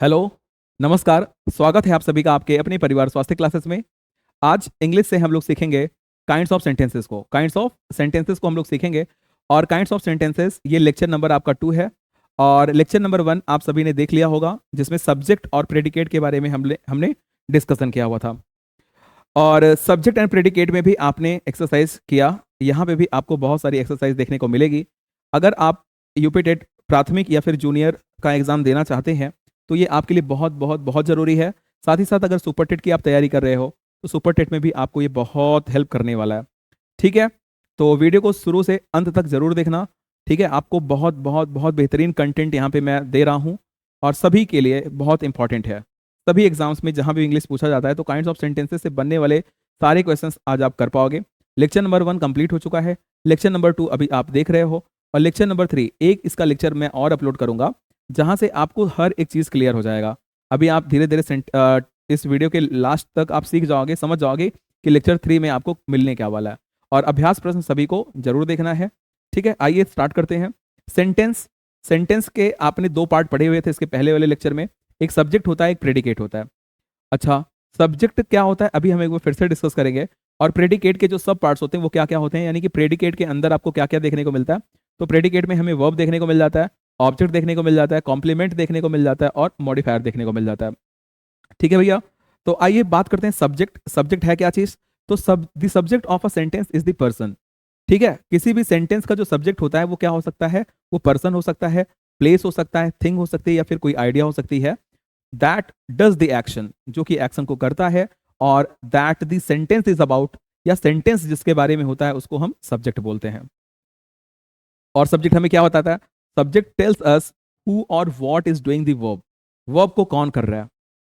Hello, नमस्कार। स्वागत है आप सभी का आपके अपने परिवार स्वास्थ्य क्लासेस में। आज इंग्लिश से हम लोग सीखेंगे काइंड्स ऑफ सेंटेंसेस को हम लोग सीखेंगे। और काइंड्स ऑफ सेंटेंसेस ये लेक्चर नंबर आपका 2 है। और लेक्चर नंबर 1 आप सभी ने देख लिया होगा, जिसमें सब्जेक्ट और प्रेडिकेट के बारे में हमने डिस्कशन किया हुआ था। और सब्जेक्ट एंड प्रेडिकेट में भी आपने एक्सरसाइज किया। यहाँ पे भी आपको बहुत सारी एक्सरसाइज देखने को मिलेगी। अगर आप यूपी टेट प्राथमिक या फिर जूनियर का एग्जाम देना चाहते हैं तो ये आपके लिए बहुत बहुत बहुत ज़रूरी है। साथ ही साथ अगर सुपर टेट की आप तैयारी कर रहे हो तो सुपर टेट में भी आपको ये बहुत हेल्प करने वाला है। ठीक है, तो वीडियो को शुरू से अंत तक जरूर देखना। ठीक है, आपको बहुत बहुत बहुत बेहतरीन कंटेंट यहाँ पे मैं दे रहा हूँ और सभी के लिए बहुत इंपॉर्टेंट है। सभी एग्जाम्स में जहाँ भी इंग्लिश पूछा जाता है तो काइंड्स ऑफ सेंटेंसेस से बनने वाले सारे क्वेश्चंस आज आप कर पाओगे। लेक्चर नंबर 1 कंप्लीट हो चुका है, लेक्चर नंबर 2 अभी आप देख रहे हो, और लेक्चर नंबर 3 एक इसका लेक्चर मैं और अपलोड करूंगा, जहां से आपको हर एक चीज़ क्लियर हो जाएगा। अभी आप धीरे धीरे इस वीडियो के लास्ट तक आप सीख जाओगे, समझ जाओगे कि लेक्चर 3 में आपको मिलने क्या वाला है। और अभ्यास प्रश्न सभी को जरूर देखना है। ठीक है, आइए स्टार्ट करते हैं। सेंटेंस सेंटेंस के आपने 2 पार्ट पढ़े हुए थे इसके पहले वाले लेक्चर में। एक सब्जेक्ट होता है, एक प्रेडिकेट होता है। अच्छा, सब्जेक्ट क्या होता है अभी हम एक बार फिर से डिस्कस करेंगे। और प्रेडिकेट के जो सब पार्ट्स होते हैं वो क्या क्या होते हैं, यानी कि प्रेडिकेट के अंदर आपको क्या क्या देखने को मिलता है। तो प्रेडिकेट में हमें वर्ब देखने को मिल जाता है, ऑब्जेक्ट देखने को मिल जाता है, कॉम्प्लीमेंट देखने को मिल जाता है और मॉडिफायर देखने को मिल जाता है। ठीक है भैया, तो आइए बात करते हैं सब्जेक्ट। सब्जेक्ट है क्या चीज? तो the subject of a sentence is the person. ठीक है, किसी भी सेंटेंस का जो सब्जेक्ट होता है वो क्या हो सकता है? वो पर्सन हो सकता है, प्लेस हो सकता है, थिंग हो सकती है, या फिर कोई आइडिया हो सकती है। दैट डज द एक्शन, जो कि एक्शन को करता है। और that the sentence is about, या सेंटेंस जिसके बारे में होता है उसको हम सब्जेक्ट बोलते हैं। और सब्जेक्ट हमें क्या बताता है? सब्जेक्ट टेल्स अस हु और what is doing the verb. Verb को कौन कर रहा है?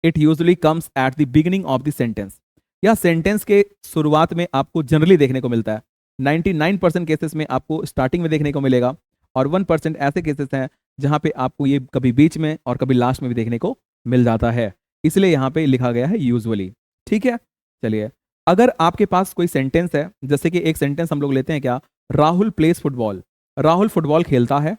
It usually comes at the beginning of the sentence. या सेंटेंस के शुरुआत में आपको जनरली देखने को मिलता है। 99% केसेस में आपको स्टार्टिंग में देखने को मिलेगा, और 1% ऐसे केसेस हैं जहां पे आपको ये कभी बीच में और कभी लास्ट में भी देखने को मिल जाता है। इसलिए यहाँ पे लिखा गया है यूजुअली। ठीक है, चलिए, अगर आपके पास कोई सेंटेंस है, जैसे कि एक सेंटेंस हम लोग लेते हैं, क्या? Rahul place football. Rahul football खेलता है।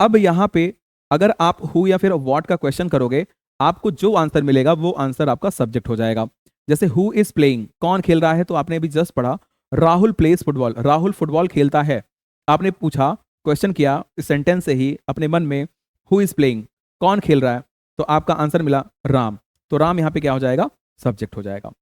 अब यहाँ पे अगर आप हु या फिर व्हाट का क्वेश्चन करोगे, आपको जो आंसर मिलेगा वो आंसर आपका सब्जेक्ट हो जाएगा। जैसे हु इज प्लेइंग, कौन खेल रहा है? तो आपने अभी जस्ट पढ़ा Rahul place football, Rahul football खेलता है। आपने पूछा, क्वेश्चन किया इस सेंटेंस से ही अपने मन में, हु इज प्लेइंग, कौन खेल रहा है? तो आपका आंसर मिला राम। तो राम यहाँ पे क्या हो जाएगा? सब्जेक्ट हो जाएगा।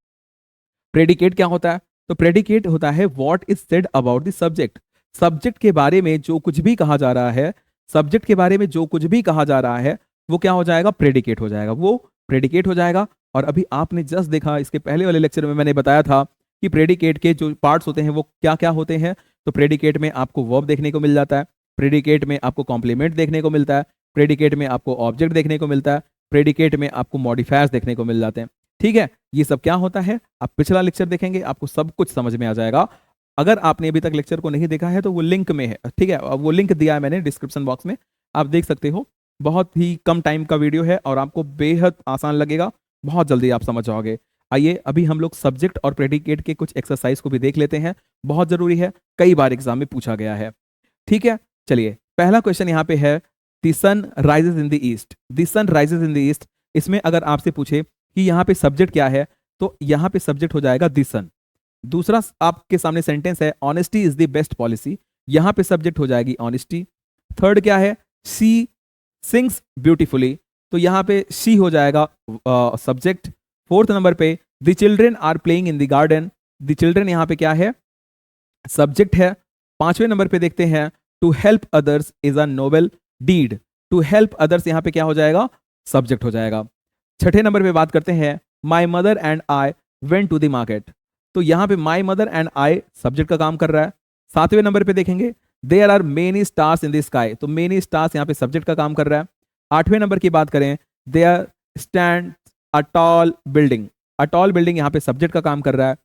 प्रेडिकेट क्या होता है? तो प्रेडिकेट होता है what is said about the subject. Subject के बारे में जो कुछ भी कहा जा रहा है, सब्जेक्ट के बारे में जो कुछ भी कहा जा रहा है वो क्या हो जाएगा? प्रेडिकेट हो जाएगा, वो प्रेडिकेट हो जाएगा। और अभी आपने जस्ट देखा, इसके पहले वाले लेक्चर में मैंने बताया था कि प्रेडिकेट के जो पार्ट्स होते हैं वो क्या क्या होते हैं। तो प्रेडिकेट में आपको वर्ब देखने को मिल जाता है, प्रेडिकेट में आपको कॉम्प्लीमेंट देखने को मिलता है, प्रेडिकेट में आपको ऑब्जेक्ट देखने को मिलता है, प्रेडिकेट में आपको मॉडिफायर्स देखने को मिल जाते हैं। ठीक है, ये सब क्या होता है आप पिछला लेक्चर देखेंगे, आपको सब कुछ समझ में आ जाएगा। अगर आपने अभी तक लेक्चर को नहीं देखा है तो वो लिंक में है। ठीक है, वो लिंक दिया है मैंने डिस्क्रिप्शन बॉक्स में, आप देख सकते हो। बहुत ही कम टाइम का वीडियो है और आपको बेहद आसान लगेगा, बहुत जल्दी आप समझ जाओगे। आइए अभी हम लोग सब्जेक्ट और प्रेडिकेट के कुछ एक्सरसाइज को भी देख लेते हैं, बहुत जरूरी है, कई बार एग्जाम में पूछा गया है। ठीक है, चलिए, पहला क्वेश्चन यहाँ पे है, the sun rises in the east. The sun rises in the east, इसमें अगर आपसे पूछे कि यहाँ पे सब्जेक्ट क्या है, तो यहाँ पे सब्जेक्ट हो जाएगा द सन। दूसरा आपके सामने सेंटेंस है, honesty is the best policy. यहाँ पे सब्जेक्ट हो जाएगी ऑनेस्टी। थर्ड क्या है? शी सिंग्स ब्यूटीफुली, तो यहाँ पे शी हो जाएगा सब्जेक्ट। फोर्थ नंबर पे, the children are playing in the garden. The children यहाँ पे क्या है? सब्जेक्ट है। पांचवें नंबर पे देखते हैं, to help others is a noble deed. To help others यहाँ पे क्या हो जाएगा? सब्जेक्ट हो जाएगा। छठे नंबर पे बात करते हैं, my mother and I went to the market. तो यहाँ पे my mother and I subject का काम कर रहा है। सातवें नंबर पे देखेंगे, there are many stars in the sky. तो मेनी स्टार्स यहाँ पे सब्जेक्ट का काम कर रहा है। आठवें नंबर की बात करें, there stand a tall building. A tall building यहाँ पे सब्जेक्ट का काम कर रहा है।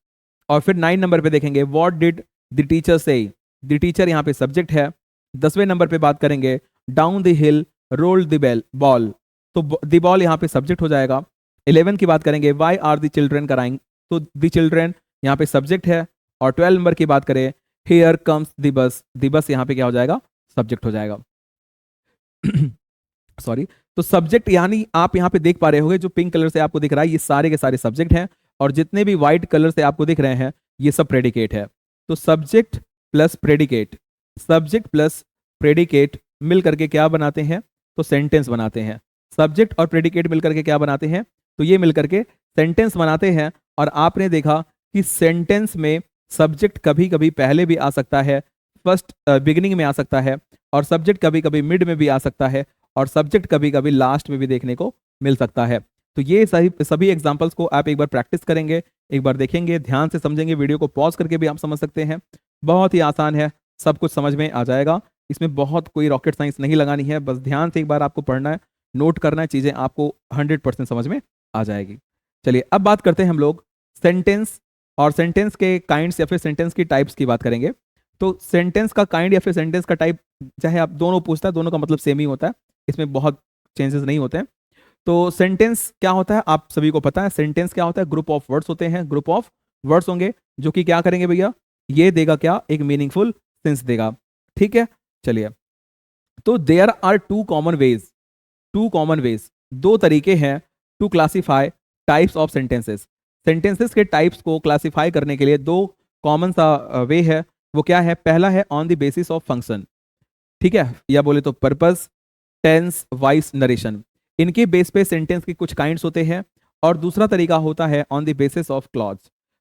और फिर 9 नंबर पे देखेंगे, what did the teacher say. The teacher यहाँ पे सब्जेक्ट है। 10वें नंबर पे बात करेंगे, down the hill roll the bell ball. तो द बॉल यहाँ पे सब्जेक्ट हो जाएगा। 11 की बात करेंगे, why are the children crying. तो द चिल्ड्रेन यहाँ पे सब्जेक्ट है। और 12 नंबर की बात करें, here comes the bus. The bus यहाँ पे क्या हो जाएगा? सब्जेक्ट हो जाएगा। सॉरी। तो सब्जेक्ट यानी आप यहाँ पे देख पा रहे होंगे जो पिंक कलर से आपको दिख रहा है ये सारे के सारे सब्जेक्ट हैं, और जितने भी व्हाइट कलर से आपको दिख रहे हैं ये सब प्रेडिकेट है। तो subject plus predicate, subject plus predicate मिल करके क्या बनाते हैं, तो सेंटेंस बनाते हैं। सब्जेक्ट और प्रेडिकेट मिल करके क्या बनाते हैं, तो ये मिल करके सेंटेंस बनाते हैं। और आपने देखा कि सेंटेंस में सब्जेक्ट कभी कभी पहले भी आ सकता है, फर्स्ट बिगिनिंग में आ सकता है, और सब्जेक्ट कभी कभी मिड में भी आ सकता है, और सब्जेक्ट कभी कभी लास्ट में भी देखने को मिल सकता है। तो ये सभी एग्जांपल्स को आप एक बार प्रैक्टिस करेंगे, एक बार देखेंगे, ध्यान से समझेंगे, वीडियो को पॉज करके भी आप समझ सकते हैं। बहुत ही आसान है, सब कुछ समझ में आ जाएगा। इसमें बहुत कोई रॉकेट साइंस नहीं लगानी है, बस ध्यान से एक बार आपको पढ़ना है, नोट करना है, चीज़ें आपको 100% समझ में आ जाएगी। चलिए अब बात करते हैं हम लोग सेंटेंस, और सेंटेंस के काइंड्स या फिर सेंटेंस की टाइप्स की बात करेंगे। तो सेंटेंस का काइंड या फिर सेंटेंस का टाइप चाहे आप दोनों पूछता है, दोनों का मतलब सेम ही होता है, इसमें बहुत चेंजेस नहीं होते हैं। तो सेंटेंस क्या होता है आप सभी को पता है, सेंटेंस क्या होता है, ग्रुप ऑफ वर्ड्स होते हैं, ग्रुप ऑफ वर्ड्स होंगे जो कि क्या करेंगे भैया, ये देगा क्या, एक मीनिंगफुल सेंस देगा। ठीक है, चलिए। तो there are two common ways, दो तरीके हैं to classify types of sentences. Sentences के टाइप्स को क्लासीफाई करने के लिए दो कॉमन सा वे है। वो क्या है, पहला है on the basis of function, ठीक है, या बोले तो पर्पस, टेंस, वॉइस, नरेशन, इनके बेस पे सेंटेंस के कुछ काइंड्स होते हैं। और दूसरा तरीका होता है on the basis of clause.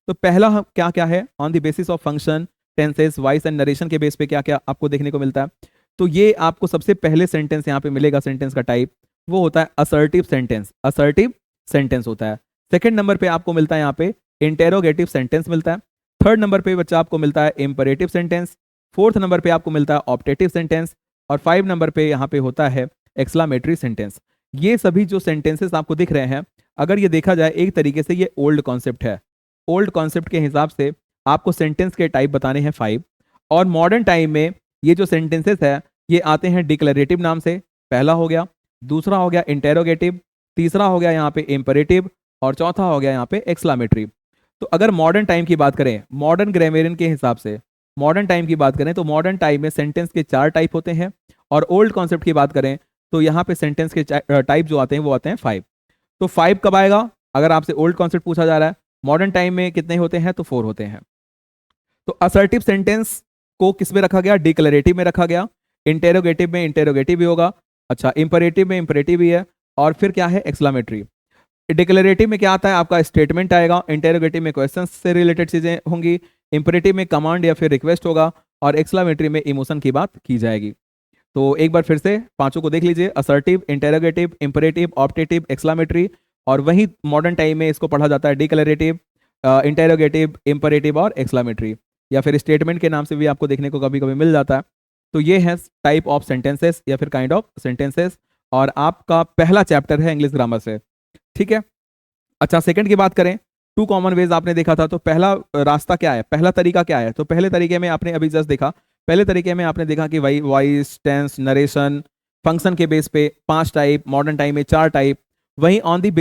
तो पहला क्या क्या है, on the basis of function, tenses, voice and narration के बेस पे क्या क्या आपको देखने को मिलता है। तो ये आपको सबसे पहले सेंटेंस यहाँ पे मिलेगा, सेंटेंस का टाइप वो होता है असर्टिव सेंटेंस, असर्टिव सेंटेंस होता है। सेकंड नंबर पे आपको मिलता है यहाँ पे इंटेरोगेटिव सेंटेंस मिलता है। थर्ड नंबर पे बच्चा आपको मिलता है इंपरेटिव सेंटेंस। फोर्थ नंबर पे आपको मिलता है ऑप्टेटिव सेंटेंस। और 5 नंबर पे यहाँ पे होता है एक्सक्लामेटरी सेंटेंस। ये सभी जो सेंटेंसेस आपको दिख रहे हैं, अगर ये देखा जाए एक तरीके से ये ओल्ड कॉन्सेप्ट है। ओल्ड कॉन्सेप्ट के हिसाब से आपको सेंटेंस के टाइप बताने हैं 5, और मॉडर्न टाइम में ये जो सेंटेंसेस है ये आते हैं डिक्लेरेटिव नाम से, पहला हो गया, दूसरा हो गया इंटेरोगेटिव, तीसरा हो गया यहाँ पे इंपरेटिव, और चौथा हो गया यहाँ पे एक्सक्लामेटरी। तो अगर मॉडर्न टाइम की बात करें, मॉडर्न ग्रामेरियन के हिसाब से मॉडर्न टाइम की बात करें, तो मॉडर्न टाइम में सेंटेंस के 4 टाइप होते हैं। और ओल्ड कॉन्सेप्ट की बात करें तो यहाँ पे सेंटेंस के टाइप जो आते हैं वो आते हैं 5। तो 5 कब आएगा, अगर आपसे ओल्ड कॉन्सेप्ट पूछा जा रहा है, मॉडर्न टाइम में कितने होते हैं, तो 4 होते हैं। तो असर्टिव सेंटेंस को किस में रखा गया, डिक्लेरेटिव में रखा गया। इंटेरोगेटिव में इंटेरोगेटिव भी होगा, अच्छा इंपरेटिव में इंपरेटिव भी है, और फिर क्या है एक्सक्लामेटरी। डिक्लेरेटिव में क्या आता है आपका स्टेटमेंट आएगा, इंटेरोगेटिव में क्वेश्चन से रिलेटेड चीजें होंगी, इंपरेटिव में कमांड या फिर रिक्वेस्ट होगा, और एक्सक्लामेटरी में इमोशन की बात की जाएगी। तो एक बार फिर से पांचों को देख लीजिए, assertive, interrogative, imperative, optative, exclamatory. और वही मॉडर्न टाइम में इसको पढ़ा जाता है डिक्लेरेटिव, इंटेरोगेटिव, इंपरेटिव और एक्सक्लामेटरी, या फिर स्टेटमेंट के नाम से भी आपको देखने को कभी कभी मिल जाता है। तो ये है टाइप ऑफ सेंटेंसेस या फिर काइंड ऑफ सेंटेंसेस, और आपका पहला चैप्टर है इंग्लिश ग्रामर से, ठीक है। अच्छा, सेकंड की बात करें, टू कॉमन वेज आपने देखा था, तो पहला रास्ता क्या है, पहला तरीका क्या है, तो पहले तरीके में आपने अभी जस्ट देखा, पहले तरीके में आपने देखा कि वही वॉइस, टेंस, नरेशन, फंक्शन के बेस पे 5 टाइप, मॉडर्न टाइम में 4 टाइप, वहीं on the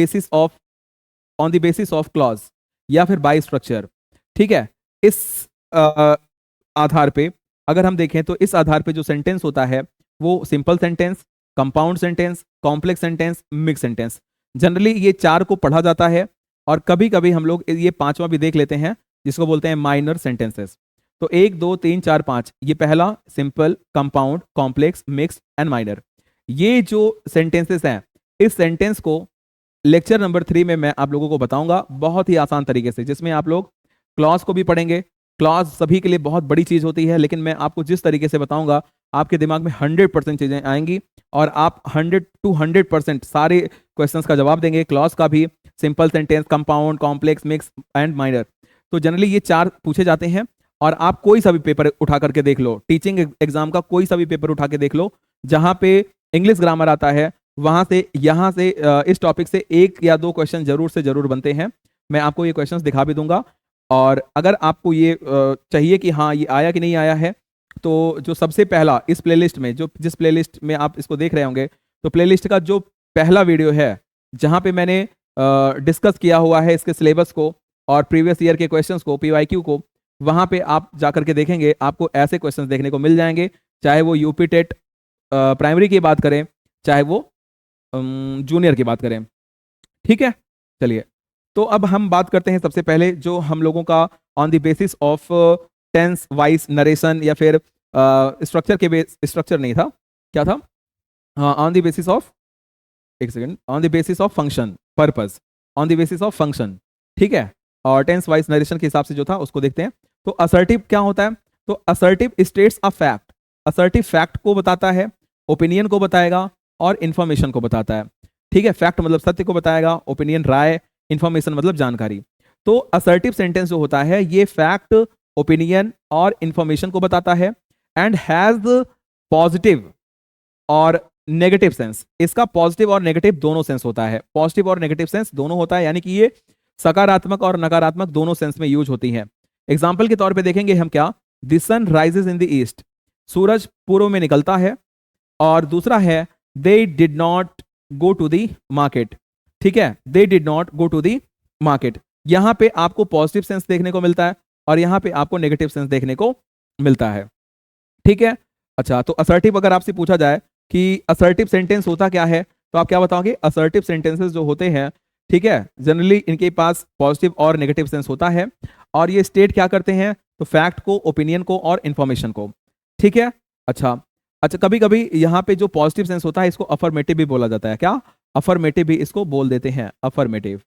basis of clause या फिर बाय स्ट्रक्चर, ठीक है। इस आधार पे अगर हम देखें तो इस आधार पे जो सेंटेंस होता है वो simple sentence, compound sentence, complex sentence, mix sentence, generally ये 4 को पढ़ा जाता है। और कभी कभी हम लोग ये 5वां भी देख लेते हैं जिसको बोलते हैं माइनर सेंटेंसेस। तो 1 2 3 4 5, ये पहला simple, compound, complex, mix and minor. ये जो सेंटेंसेस हैं, इस सेंटेंस को लेक्चर नंबर 3 में मैं आप लोगों को बताऊंगा बहुत ही आसान तरीके से, जिसमें आप लोग क्लॉज को भी पढ़ेंगे। क्लॉज सभी के लिए बहुत बड़ी चीज होती है, लेकिन मैं आपको जिस तरीके से बताऊंगा आपके दिमाग में 100% चीजें आएंगी, और आप 100 to 100% सारे क्वेश्चंस का जवाब देंगे, क्लॉज का भी, simple sentence, compound, complex, mix and minor. तो जनरली ये 4 पूछे जाते हैं। और आप कोई सा भी पेपर उठा करके देख लो, टीचिंग एग्जाम का कोई सा भी पेपर उठा के देख लो, जहां पे इंग्लिश ग्रामर आता है, वहां से यहाँ से इस टॉपिक से 1 या 2 क्वेश्चन जरूर से जरूर बनते हैं। मैं आपको ये क्वेश्चंस दिखा भी दूंगा। और अगर आपको ये चाहिए कि हाँ ये आया कि नहीं आया है, तो जो सबसे पहला इस प्लेलिस्ट में, जो जिस प्लेलिस्ट में आप इसको देख रहे होंगे, तो प्लेलिस्ट का जो पहला वीडियो है जहाँ पे मैंने डिस्कस किया हुआ है इसके सिलेबस को और प्रीवियस ईयर के क्वेश्चंस को, पीवाईक्यू को, वहाँ पे आप जाकर के देखेंगे, आपको ऐसे क्वेश्चंस देखने को मिल जाएंगे, चाहे वो यूपी टेट प्राइमरी की बात करें, चाहे वो जूनियर की बात करें, ठीक है। चलिए, तो अब हम बात करते हैं सबसे पहले जो हम लोगों का on the basis of tense wise narration या फिर स्ट्रक्चर के बेस, स्ट्रक्चर नहीं था, क्या था, हाँ, ऑन द बेसिस ऑफ, एक second, on the basis of function purpose, on the basis of function, ठीक है। और टेंस वाइज नरेशन के हिसाब से जो था उसको देखते हैं। तो असर्टिव क्या होता है, तो assertive states a fact, assertive fact को बताता है, ओपिनियन को बताएगा और इंफॉर्मेशन को बताता है, ठीक है। फैक्ट मतलब सत्य को बताएगा, ओपिनियन राय, इंफॉर्मेशन मतलब जानकारी। तो असर्टिव सेंटेंस जो होता है ये फैक्ट, ओपिनियन और इंफॉर्मेशन को बताता है एंड हैज पॉजिटिव और नेगेटिव सेंस। इसका पॉजिटिव और नेगेटिव दोनों सेंस होता है, पॉजिटिव और नेगेटिव सेंस दोनों होता है, यानी कि ये सकारात्मक और नकारात्मक दोनों सेंस में यूज होती है। एग्जाम्पल के तौर पे देखेंगे हम क्या, the sun rises in the east, सूरज पूर्व में निकलता है। और दूसरा है they did not go to the market, ठीक है, they did not go to the market. यहां पे आपको पॉजिटिव सेंस देखने को मिलता है और यहां पे आपको नेगेटिव सेंस देखने को मिलता है, ठीक है। अच्छा, तो असर्टिव अगर आपसे पूछा जाए कि असर्टिव सेंटेंस होता क्या है, तो आप क्या बताओगे, असर्टिव सेंटेंसेस जो होते हैं, ठीक है, जनरली इनके पास पॉजिटिव और नेगेटिव सेंस होता है और ये स्टेट क्या करते हैं, तो फैक्ट को, ओपिनियन को और इंफॉर्मेशन को, ठीक है। अच्छा अच्छा, कभी कभी यहाँ पे जो पॉजिटिव सेंस होता है इसको अफर्मेटिव भी बोला जाता है, क्या, अफर्मेटिव भी इसको बोल देते हैं, अफर्मेटिव,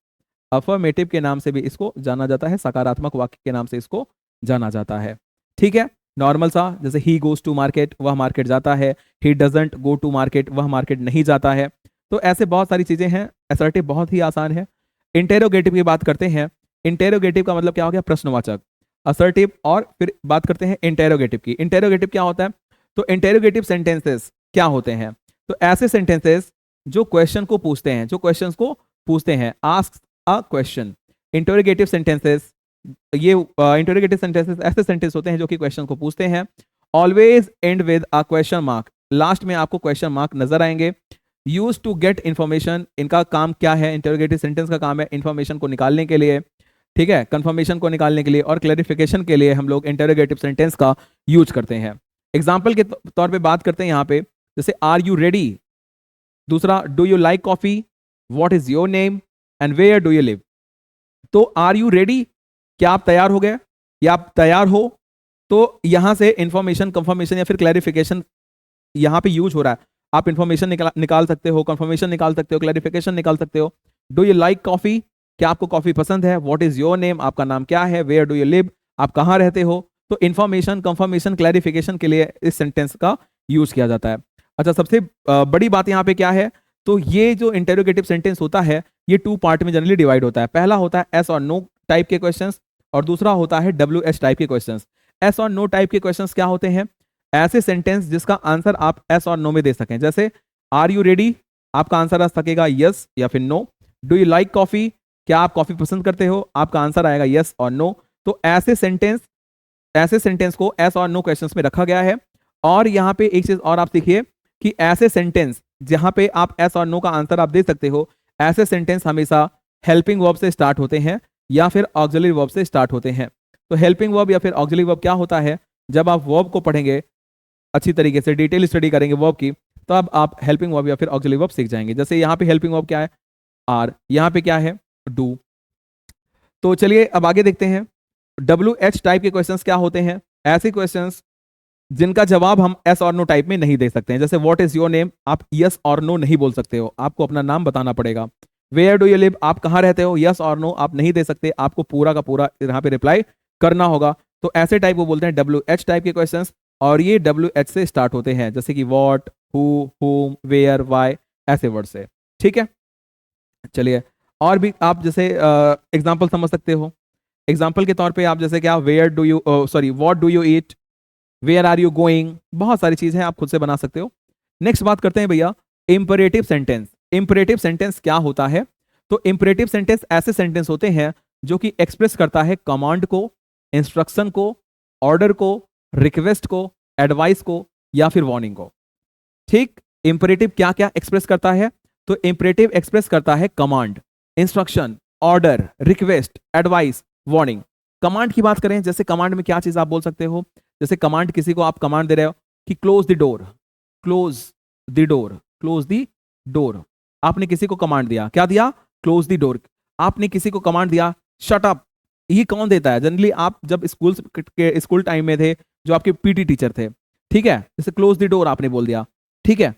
अफर्मेटिव के नाम से भी इसको जाना जाता है, सकारात्मक वाक्य के नाम से इसको जाना जाता है, ठीक है। नॉर्मल सा, जैसे ही गोज टू मार्केट, वह मार्केट जाता है, he doesn't go to market, वह मार्केट नहीं जाता है। तो ऐसे बहुत सारी चीजें हैं, असर्टिव बहुत ही आसान है। इंटेरोगेटिव की बात करते हैं, इंटेरोगेटिव का मतलब क्या हो गया, प्रश्नवाचक। असर्टिव और फिर बात करते हैं इंटेरोगेटिव की। इंटेरोगेटिव क्या होता है, तो इंटेरोगेटिव सेंटेंसेस क्या होते हैं, तो ऐसे सेंटेंसेस जो क्वेश्चन को पूछते हैं, जो क्वेश्चन को पूछते हैं, ask a question. Interrogative sentences, ये इंटेरोगेटिव सेंटेंसेस ऐसे सेंटेंस होते हैं जो कि क्वेश्चन को पूछते हैं। Always and with a question mark, last में आपको क्वेश्चन मार्क नजर आएंगे। यूज टू गेट इंफॉर्मेशन, इनका काम क्या है, इंटेरोगेटिव सेंटेंस का काम है इंफॉर्मेशन को निकालने के लिए, ठीक है, कंफर्मेशन को निकालने के लिए और क्लैरिफिकेशन के लिए हम लोग इंटेरोगेटिव सेंटेंस का यूज करते हैं। एग्जाम्पल के तौर पे बात करते हैं यहाँ पे, जैसे आर यू रेडी, दूसरा do you like coffee, what is your name and where do you live. तो आर यू रेडी, क्या आप तैयार हो गए या आप तैयार हो, तो यहां से इंफॉर्मेशन, कंफर्मेशन या फिर क्लैरिफिकेशन यहां पे यूज हो रहा है। आप इंफॉर्मेशन निकाल सकते हो, कंफर्मेशन निकाल सकते हो, क्लैरिफिकेशन निकाल सकते हो। डू यू लाइक कॉफी, क्या आपको कॉफी पसंद है, व्हाट इज योर नेम, आपका नाम क्या है, वेयर डू यू लिव, आप कहां रहते हो। तो इंफॉर्मेशन, कंफर्मेशन, क्लैरिफिकेशन के लिए इस सेंटेंस का यूज किया जाता है। अच्छा, सबसे बड़ी बात यहाँ पे क्या है, तो ये जो इंटेरोगेटिव सेंटेंस होता है ये टू पार्ट में जनरली डिवाइड होता है। पहला होता है एस और नो टाइप के क्वेश्चंस और दूसरा होता है डब्ल्यू एच टाइप के क्वेश्चंस। एस और नो टाइप के क्वेश्चंस क्या होते हैं, ऐसे सेंटेंस जिसका आंसर आप एस और नो में दे सकें। जैसे आर यू रेडी, आपका आंसर आ सकेगा यस या फिर no. Do you like coffee, क्या आप कॉफी पसंद करते हो, आपका आंसर आएगा यस और नो। तो ऐसे सेंटेंस को एस और नो क्वेश्चंस में रखा गया है। और यहाँ पे एक चीज और आप सीखिए कि ऐसे सेंटेंस जहां पे आप एस और नो का आंसर आप दे सकते हो, ऐसे सेंटेंस हमेशा हेल्पिंग वर्ब से स्टार्ट होते हैं या फिर ऑक्सिलरी वर्ब से स्टार्ट होते हैं। तो हेल्पिंग वर्ब या फिर ऑक्सिलरी वर्ब क्या होता है, जब आप वर्ब को पढ़ेंगे अच्छी तरीके से, डिटेल स्टडी करेंगे वर्ब की, तो अब आप हेल्पिंग वर्ब या फिर ऑक्सिलरी वर्ब सीख जाएंगे। जैसे यहाँ पे हेल्पिंग वर्ब क्या है, आर, यहाँ पे क्या है, डू। तो चलिए अब आगे देखते हैं डब्ल्यू एच टाइप के क्वेश्चंस क्या होते हैं। ऐसे क्वेश्चंस जिनका जवाब हम एस और नो टाइप में नहीं दे सकते हैं। जैसे व्हाट इज योर नेम, आप यस और नो नहीं बोल सकते हो, आपको अपना नाम बताना पड़ेगा। वेयर डू यू लिव, आप कहाँ रहते हो, यस और नो आप नहीं दे सकते, आपको पूरा का पूरा यहाँ पे रिप्लाई करना होगा। तो ऐसे टाइप को बोलते हैं डब्ल्यू एच टाइप के क्वेश्चंस और ये डब्ल्यू एच से स्टार्ट होते हैं, जैसे कि व्हाट, हु, हुम, वेयर, वाई, ऐसे वर्ड से, ठीक है। चलिए और भी आप जैसे एग्जाम्पल समझ सकते हो। एग्जाम्पल के तौर पे आप जैसे क्या, where do you, sorry, what do you eat, where are you going, बहुत सारी चीजें आप खुद से बना सकते हो। नेक्स्ट बात करते हैं भैया इंपरेटिव सेंटेंस। इंपरेटिव सेंटेंस क्या होता है, तो इंपरेटिव सेंटेंस ऐसे सेंटेंस होते हैं जो कि एक्सप्रेस करता है कमांड को, इंस्ट्रक्शन को, ऑर्डर को, रिक्वेस्ट को, एडवाइस को या फिर वार्निंग को। ठीक, इंपरेटिव क्या क्या एक्सप्रेस करता है, तो इंपरेटिव एक्सप्रेस करता है command, instruction, order, request, advice, warning. Command की बात करें, जैसे कमांड में क्या चीज आप बोल सकते हो, जैसे कमांड किसी को आप कमांड दे रहे हो कि close the door, close the door, close the door, आपने किसी को कमांड दिया, क्या दिया, क्लोज द डोर। आपने किसी को कमांड दिया, शट अप। ये कौन देता है? जनरली आप जब स्कूल टाइम में थे, जो आपके पीटी टीचर थे, ठीक है, जैसे क्लोज द डोर आपने बोल दिया, ठीक है।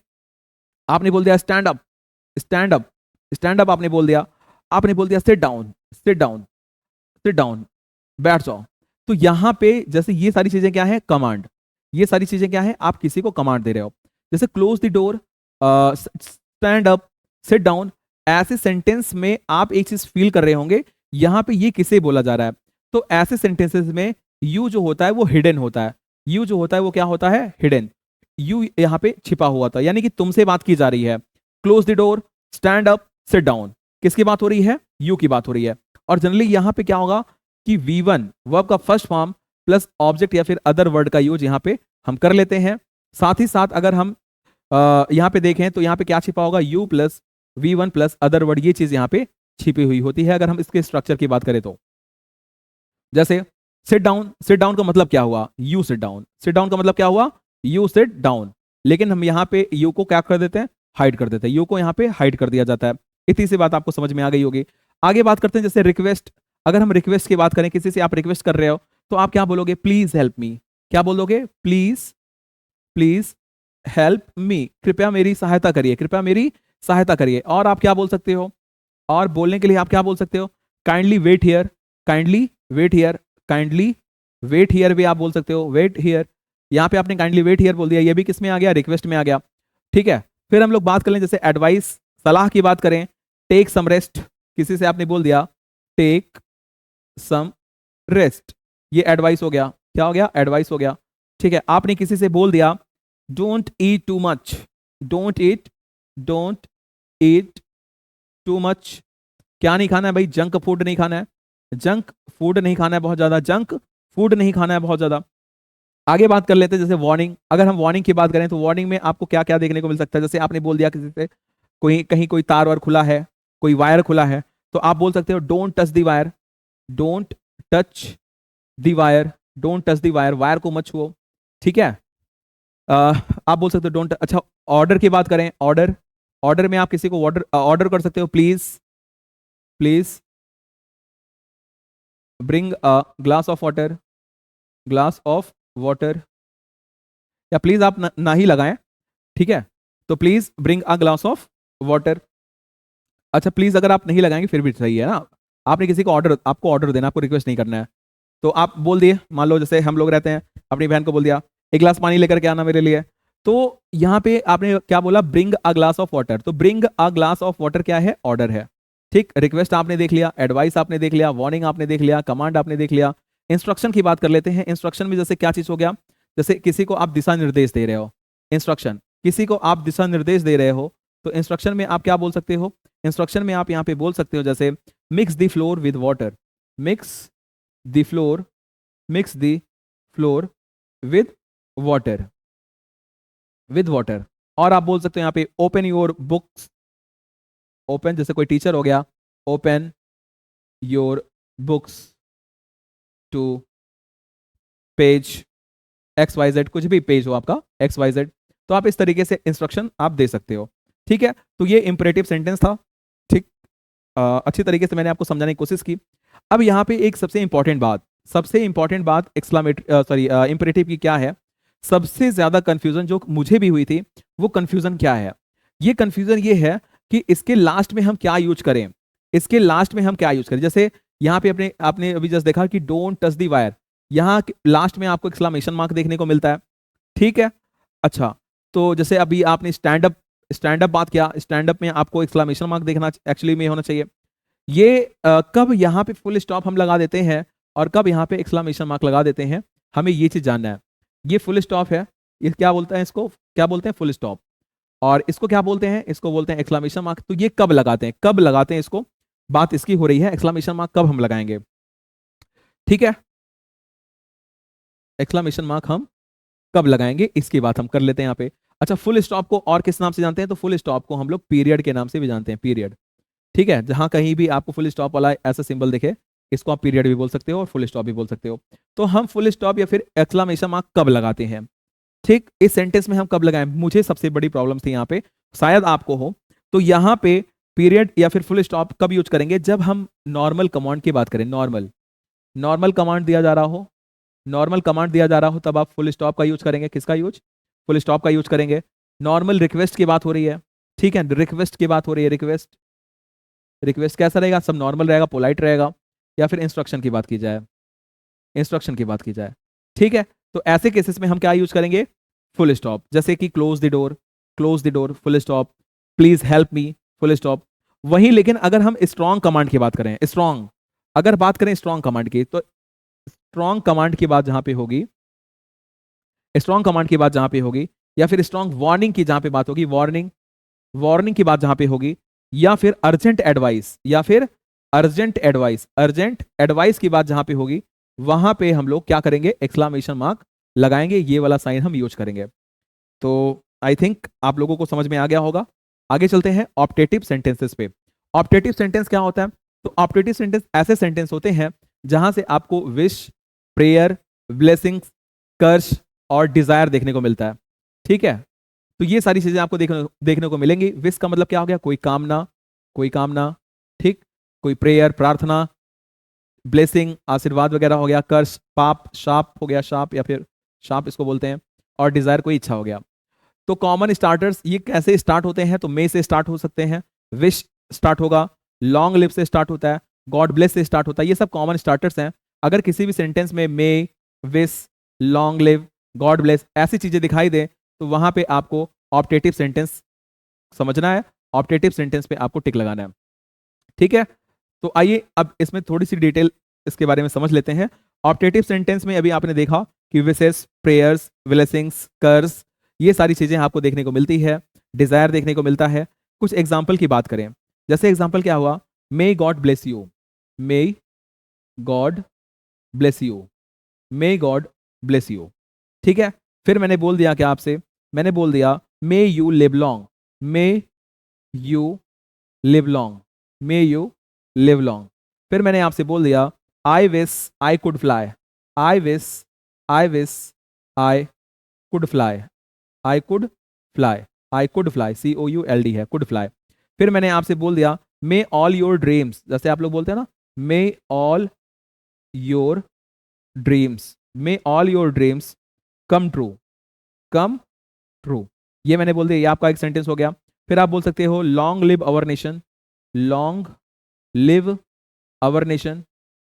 आपने बोल दिया stand up, stand up, stand up आपने बोल दिया। आपने बोल दिया sit down, sit down, sit down, बैठ जाओ। तो यहां पे जैसे ये सारी चीजें क्या है, कमांड। ये सारी चीजें क्या है, आप किसी को कमांड दे रहे हो। जैसे close the door, stand up, sit down, ऐसे सेंटेंस में आप एक चीज फील कर रहे होंगे, यहां पे ये किसे बोला जा रहा है। तो ऐसे सेंटेंसेस में यू जो होता है वो हिडन होता है। यू जो होता है वो क्या होता है, हिडन। यू यहाँ पे छिपा हुआ था, यानी कि तुमसे बात की जा रही है। Close the door, stand up, sit down, किसकी बात हो रही है, यू की बात हो रही है। और जनरली यहां पे क्या होगा कि V1 वर्ब का फर्स्ट फॉर्म प्लस ऑब्जेक्ट या फिर अदर वर्ड का यूज यहाँ पे हम कर लेते हैं। साथ ही साथ अगर हम यहाँ पे देखें तो यहाँ पे क्या छिपा होगा, U plus V1 plus other word, ये चीज यहाँ पे छिपी हुई होती है अगर हम इसके स्ट्रक्चर की बात करें तो। जैसे सिट डाउन, सिट डाउन का मतलब क्या हुआ, you sit down. Sit down का मतलब क्या हुआ, यू सिट डाउन। लेकिन हम यहाँ पे यू को क्या कर देते हैं, हाइड कर देते हैं। यू को यहाँ पे हाइड कर दिया जाता है। इतनी सी बात आपको समझ में आ गई होगी। आगे बात करते हैं जैसे रिक्वेस्ट। अगर हम रिक्वेस्ट की बात करें, किसी से आप रिक्वेस्ट कर रहे हो तो आप क्या बोलोगे, प्लीज हेल्प मी। क्या बोलोगे, प्लीज, प्लीज हेल्प मी, कृपया मेरी सहायता करिए, कृपया मेरी सहायता करिए। और आप क्या बोल सकते हो, और बोलने के लिए आप क्या बोल सकते हो, kindly wait here, kindly wait here, kindly wait here भी आप बोल सकते हो, वेट हियर। यहाँ पे आपने काइंडली वेट हियर बोल दिया, ये भी किस में आ गया, रिक्वेस्ट में आ गया। ठीक है, फिर हम लोग बात कर लें जैसे एडवाइस, सलाह की बात करें, टेक सम रेस्ट। किसी से आपने बोल दिया टेक सम रेस्ट, ये एडवाइस हो गया। क्या हो गया, एडवाइस हो गया। ठीक है, आपने किसी से बोल दिया don't eat too much, don't eat, don't eat too much. क्या नहीं खाना है भाई, जंक फूड नहीं खाना है, जंक फूड नहीं खाना है बहुत ज्यादा, जंक फूड नहीं खाना है बहुत ज्यादा। आगे बात कर लेते हैं जैसे वार्निंग। अगर हम वार्निंग की बात करें तो वार्निंग में आपको क्या क्या देखने को मिल सकता है। जैसे आपने बोल दिया किसी से, कोई कहीं कोई तार वार खुला है, कोई वायर खुला है, तो आप बोल सकते हो don't touch the wire, don't touch the wire, don't touch the wire, wire को मत छुओ। ठीक है, आप बोल सकते हो डोंट। अच्छा, ऑर्डर की बात करें, ऑर्डर, ऑर्डर में आप किसी को ऑर्डर ऑर्डर कर सकते हो, please, please bring a glass of water, glass of water. या प्लीज आप ना ही लगाएं, ठीक है, तो please bring a glass of water. अच्छा, प्लीज अगर आप नहीं लगाएंगे फिर भी सही है ना। आपने किसी को ऑर्डर, आपको ऑर्डर देना, आपको रिक्वेस्ट नहीं करना है, तो आप बोल दिए, मान लो जैसे हम लोग रहते हैं, अपनी बहन को बोल दिया एक गिलास पानी लेकर के आना मेरे लिए। तो यहाँ पे आपने क्या बोला, bring a glass of water. तो bring a glass of water क्या है, ऑर्डर है। ठीक, रिक्वेस्ट आपने देख लिया, एडवाइस आपने देख लिया, वार्निंग आपने देख लिया, कमांड आपने देख लिया। इंस्ट्रक्शन की बात कर लेते हैं। इंस्ट्रक्शन में जैसे क्या चीज हो गया, जैसे किसी को आप दिशा निर्देश दे रहे हो, इंस्ट्रक्शन, किसी को आप दिशा निर्देश दे रहे हो, तो इंस्ट्रक्शन में आप क्या बोल सकते हो, इंस्ट्रक्शन में आप यहाँ पे बोल सकते हो जैसे mix the floor with water, mix the floor, mix the floor with water, with water. और आप बोल सकते हो यहाँ पे ओपन योर बुक्स, ओपन जैसे कोई टीचर हो गया, open your books to page XYZ, कुछ भी पेज हो आपका XYZ, तो आप इस तरीके से इंस्ट्रक्शन आप दे सकते हो। ठीक है, तो ये इंपरेटिव सेंटेंस था। ठीक, अच्छी तरीके से मैंने आपको समझाने की कोशिश की। अब यहाँ पे एक सबसे इंपॉर्टेंट बात, सबसे इंपॉर्टेंट बात इंपरेटिव की क्या है, सबसे ज्यादा कंफ्यूजन जो मुझे भी हुई थी, वो कंफ्यूजन क्या है, ये कंफ्यूजन ये है कि इसके लास्ट में हम क्या यूज करें, इसके लास्ट में हम क्या यूज करें। जैसे यहाँ पे अपने आपने अभी जस्ट देखा कि डोंट टच दी वायर, यहाँ लास्ट में आपको एक्सक्लेमेशन मार्क देखने को मिलता है। ठीक है, अच्छा, तो जैसे अभी आपने स्टैंड अप, स्टैंड अप बात किया, स्टैंड अप में आपको एक्सक्लेमेशन मार्क देखना एक्चुअली में होना चाहिए। ये कब यहाँ पे फुल स्टॉप हम लगा देते हैं और कब यहाँ पे एक्सक्लेमेशन मार्क लगा देते हैं, हमें ये चीज जानना है। ये फुल स्टॉप है, ये क्या बोलता है, इसको क्या बोलते हैं, फुल स्टॉप। और इसको क्या बोलते हैं, इसको बोलते हैं एक्सक्लेमेशन मार्क। तो ये कब लगाते हैं, कब लगाते हैं इसको, बात इसकी हो रही है, एक्सक्लेमेशन मार्क कब हम लगाएंगे। ठीक है, एक्सक्लेमेशन मार्क हम कब लगाएंगे, इसकी बात हम कर लेते हैं यहाँ पे। अच्छा, फुल स्टॉप को और किस नाम से जानते हैं, तो फुल स्टॉप को हम लोग पीरियड के नाम से भी जानते हैं, पीरियड। ठीक है, जहां कहीं भी आपको फुल स्टॉप वाला ऐसा सिंबल दिखे, इसको आप पीरियड भी बोल सकते हो और फुल स्टॉप भी बोल सकते हो। तो हम फुल स्टॉप या फिर एक्सक्लेमेशन मार्क कब लगाते हैं, ठीक, इस सेंटेंस में हम कब लगाएं, मुझे सबसे बड़ी प्रॉब्लम थी यहाँ पे, शायद आपको हो। तो यहाँ पे पीरियड या फिर फुल स्टॉप कब यूज करेंगे? जब हम नॉर्मल कमांड की बात करें, नॉर्मल नॉर्मल कमांड दिया जा रहा हो, नॉर्मल कमांड दिया जा रहा हो, तब आप फुल स्टॉप का यूज करेंगे। किसका यूज? फुल स्टॉप का यूज करेंगे। नॉर्मल रिक्वेस्ट की बात हो रही है, ठीक है, रिक्वेस्ट की बात हो रही है, रिक्वेस्ट, रिक्वेस्ट कैसा रहेगा? सब नॉर्मल रहेगा, पोलाइट रहेगा। या फिर इंस्ट्रक्शन की बात की जाए, इंस्ट्रक्शन की बात की जाए, ठीक है, तो ऐसे केसेस में हम क्या यूज करेंगे? Full stop. जैसे कि close the door, close the door, full stop, please help me, full stop. वहीं लेकिन अगर हम स्ट्रॉन्ग कमांड की बात करें, स्ट्रॉन्ग, अगर बात करें स्ट्रॉन्ग कमांड की, तो स्ट्रॉन्ग कमांड की बात जहां पे होगी, स्ट्रॉन्ग कमांड की बात जहां पे होगी, या फिर स्ट्रॉन्ग वार्निंग की जहां पे बात होगी, वार्निंग, वार्निंग की बात जहां पे होगी, या फिर अर्जेंट एडवाइस, या फिर अर्जेंट एडवाइस, अर्जेंट एडवाइस की बात जहां पे होगी, वहां पे हम लोग क्या करेंगे? एक्सक्लामेशन मार्क लगाएंगे, ये वाला साइन हम यूज करेंगे। तो आई थिंक आप लोगों को समझ में आ गया होगा। आगे चलते हैं ऑप्टेटिव सेंटेंसेस पे। ऑप्टेटिव सेंटेंस क्या होता है? तो ऑप्टेटिव सेंटेंस ऐसे सेंटेंस होते हैं जहां से आपको विश, प्रेयर, ब्लेसिंग्स, कर्स और डिजायर देखने को मिलता है, ठीक है। तो ये सारी चीजें आपको देखने को मिलेंगी। विश का मतलब क्या हो गया? कोई कामना, कोई कामना, ठीक, कोई प्रेयर, प्रार्थना, ब्लेसिंग, आशीर्वाद वगैरह हो गया, कर्स, पाप, शाप हो गया, शाप या फिर शाप इसको बोलते हैं, और डिजायर कोई इच्छा हो गया। तो कॉमन स्टार्टर्स ये कैसे स्टार्ट होते हैं? तो मे से स्टार्ट हो सकते हैं, विश स्टार्ट होगा, लॉन्ग लिव से स्टार्ट होता है, गॉड ब्लेस से स्टार्ट होता है, ये सब कॉमन स्टार्टर्स हैं। अगर किसी भी सेंटेंस में may, wish, long live, God bless ऐसी चीजें दिखाई दे, तो वहां पे आपको ऑप्टेटिव सेंटेंस समझना है, ऑप्टेटिव सेंटेंस पे आपको टिक लगाना है, ठीक है। तो आइए अब इसमें थोड़ी सी डिटेल इसके बारे में समझ लेते हैं। ऑप्टेटिव सेंटेंस में अभी आपने देखा कि विशेष, प्रेयर्स, ब्लेसिंग्स, कर्स, ये सारी चीजें आपको देखने को मिलती है, डिजायर देखने को मिलता है। कुछ एग्जाम्पल की बात करें, जैसे एग्जाम्पल क्या हुआ? May God bless you, may God bless you, may God bless you, ठीक है। फिर मैंने बोल दिया क्या आपसे? मैंने बोल दिया may you live long, may you live long, may you live long. फिर मैंने आपसे बोल दिया I wish I could fly, I wish, I wish I could fly, I could fly, I could fly, COULD है, could fly. फिर मैंने आपसे बोल दिया मे ऑल योर ड्रीम्स, जैसे आप लोग बोलते हैं ना, may all your dreams, may all your dreams come true, come true, ये मैंने बोल दिया, ये आपका एक सेंटेंस हो गया। फिर आप बोल सकते हो long live our nation, long live our nation,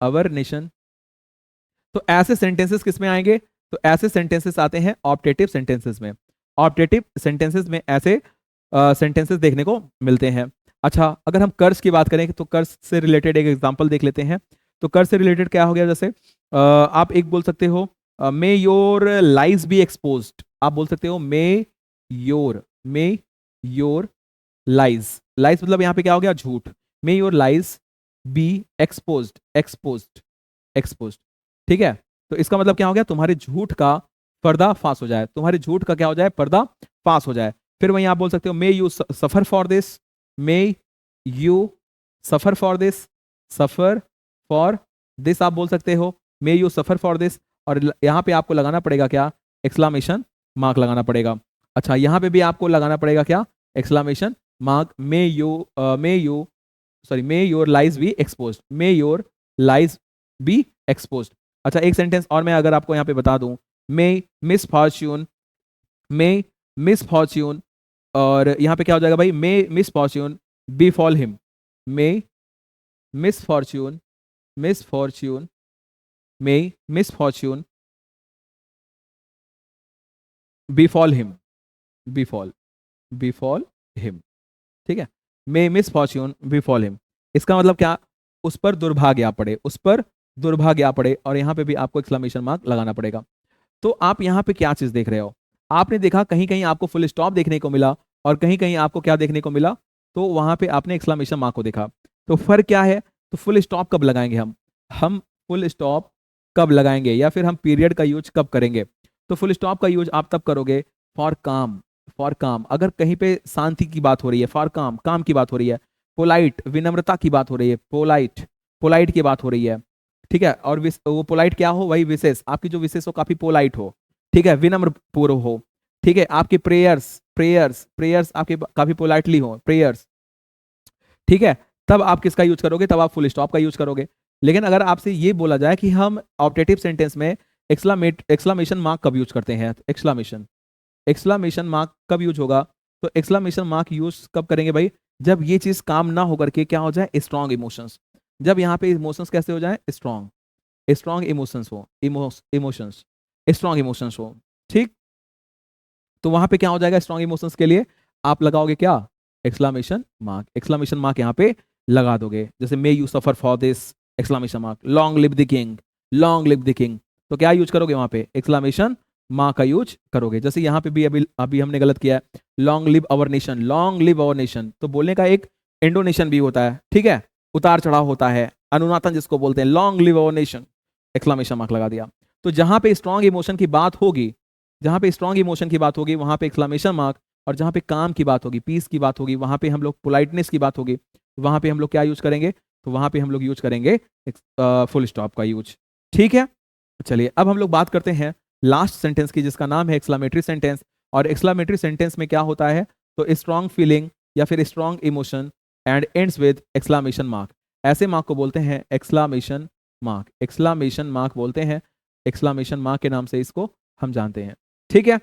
our nation. तो ऐसे सेंटेंसेस किस में आएंगे? तो ऐसे सेंटेंसेस आते हैं ऑप्टेटिव सेंटेंसेस में। ऑप्टेटिव सेंटेंसेस में ऐसे सेंटेंसेस देखने को मिलते हैं। अच्छा, अगर हम कर्ज की बात करें तो कर्ज से रिलेटेड एक एग्जांपल देख लेते हैं। तो कर्ज से रिलेटेड क्या हो गया? जैसे आप एक बोल सकते हो मे योर लाइज बी एक्सपोज्ड, आप बोल सकते हो मे योर लाइज, लाइज मतलब यहाँ पे क्या हो गया? झूठ। मे your lies B exposed, exposed, exposed, ठीक है। तो इसका मतलब क्या हो गया? तुम्हारे झूठ का पर्दा फाश हो जाए, तुम्हारे झूठ का क्या हो जाए? पर्दा फाश हो जाए। फिर वहीं आप बोल सकते हो may you suffer for this, may you suffer for this, suffer for this आप बोल सकते हो, may you suffer for this. और यहाँ पे आपको लगाना पड़ेगा क्या? एक्सक्लामेशन मार्क लगाना पड़ेगा। अच्छा, यहाँ पे भी आपको लगाना पड़ेगा क्या? Exclamation mark. May you sorry, may your lies B exposed, may your lies B exposed. अच्छा, एक सेंटेंस और मैं अगर आपको यहाँ पे बता दूं, may misfortune, may misfortune, और यहाँ पे क्या हो जाएगा भाई? May misfortune befall him, may misfortune, misfortune, may misfortune befall him, befall, befall him, ठीक है। May misfortune befall him, इसका मतलब क्या? उस पर दुर्भाग्य आ पड़े, उस पर दुर्भाग्य आ पड़े। और यहाँ पे भी आपको एक्सक्लेमेशन मार्क लगाना पड़ेगा। तो आप यहाँ पे क्या चीज देख रहे हो? आपने देखा कहीं कहीं आपको फुल स्टॉप देखने को मिला, और कहीं कहीं आपको क्या देखने को मिला? तो वहां पे आपने एक्सक्लेमेशन मार्क को देखा। तो फर्क क्या है? तो फुल स्टॉप कब लगाएंगे हम फुल स्टॉप कब लगाएंगे, या फिर हम पीरियड का यूज कब करेंगे? तो फुल स्टॉप का यूज आप तब करोगे फॉर काम, फॉर काम, अगर कहीं पे शांति की बात हो रही है, फॉर काम, काम की बात हो रही है। पोलाइट, विनम्रता की बात हो रही है, पोलाइट, पोलाइट की बात हो रही है, ठीक है। और वो पोलाइट क्या हो? वही विशेष, आपकी जो विशेष हो काफी पोलाइट हो, ठीक है, विनम्र पूर्व हो। ठीक है, आपके प्रेयर्स प्रेयर्स प्रेयर्स आपके काफी पोलाइटली हो, प्रेयर्स, ठीक है, तब आप किसका यूज करोगे, तब आप फुल स्टॉप का यूज करोगे। लेकिन अगर आपसे ये बोला जाए कि हम ऑब्जेक्टिव सेंटेंस में एक्सक्लामेशन मार्क कब यूज करते हैं, एक्सक्लामेशन एक्सक्लामेशन मार्क कब यूज होगा, तो एक्सक्लामेशन मार्क यूज कब करेंगे भाई, जब ये चीज काम ना होकर के क्या हो जाए, स्ट्रॉन्ग इमोशंस, जब यहाँ पे इमोशंस कैसे हो जाए, स्ट्रॉन्ग स्ट्रॉन्ग इमोशंस हो, इमोशंस स्ट्रॉन्ग इमोशंस हो, ठीक। तो वहां पे क्या हो जाएगा, स्ट्रॉन्ग इमोशंस के लिए आप लगाओगे क्या, एक्सक्लामेशन मार्क यहाँ पे लगा दोगे। जैसे may you suffer for this, exclamation mark, long live the king, long live the king, तो क्या यूज करोगे वहां पे, एक्सक्लामेशन मार्क का यूज करोगे। जैसे यहाँ पे भी अभी अभी हमने गलत किया है, long live our nation, long live our nation, तो बोलने का एक इंडोनेशन भी होता है, ठीक है, उतार चढ़ाव होता है, अनुनातन जिसको बोलते हैं, long live our nation, exclamation mark लगा दिया। तो जहां पे स्ट्रॉन्ग इमोशन की बात होगी, जहां पे स्ट्रॉन्ग इमोशन की बात होगी वहां पे एक्सक्लामेशन मार्क, और जहां पे काम की बात होगी, पीस की बात होगी, वहां पे हम लोग पोलाइटनेस की बात होगी, वहां पे हम लोग क्या यूज करेंगे, तो वहां पे हम लोग यूज करेंगे फुल स्टॉप का यूज, ठीक है। चलिए अब हम लोग बात करते हैं लास्ट सेंटेंस की, जिसका नाम है एक्सक्लामेटरी सेंटेंस। और एक्सक्लामेटरी सेंटेंस में क्या होता है, तो स्ट्रॉन्ग फीलिंग या फिर strong emotion and ends with exclamation mark, ऐसे मार्क को बोलते हैं एक्सक्लामेशन मार्क, एक्सक्लामेशन मार्क बोलते हैं, एक्सक्लामेशन मार्क के नाम से इसको हम जानते हैं, ठीक है।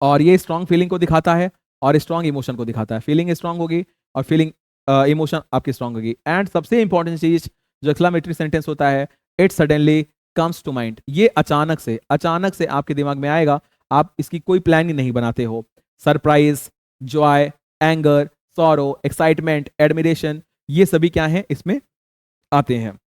और ये स्ट्रॉन्ग फीलिंग को दिखाता है और स्ट्रॉन्ग इमोशन को दिखाता है, फीलिंग स्ट्रॉन्ग होगी और फीलिंग इमोशन आपकी स्ट्रॉन्ग होगी। एंड सबसे इंपॉर्टेंट चीज जो एक्सक्लामेटरी सेंटेंस होता है, it suddenly comes to mind, ये अचानक से आपके दिमाग में आएगा, आप इसकी कोई प्लान ही नहीं बनाते हो। Surprise, Joy, anger, sorrow, excitement, admiration, ये सभी क्या है इसमें आते हैं,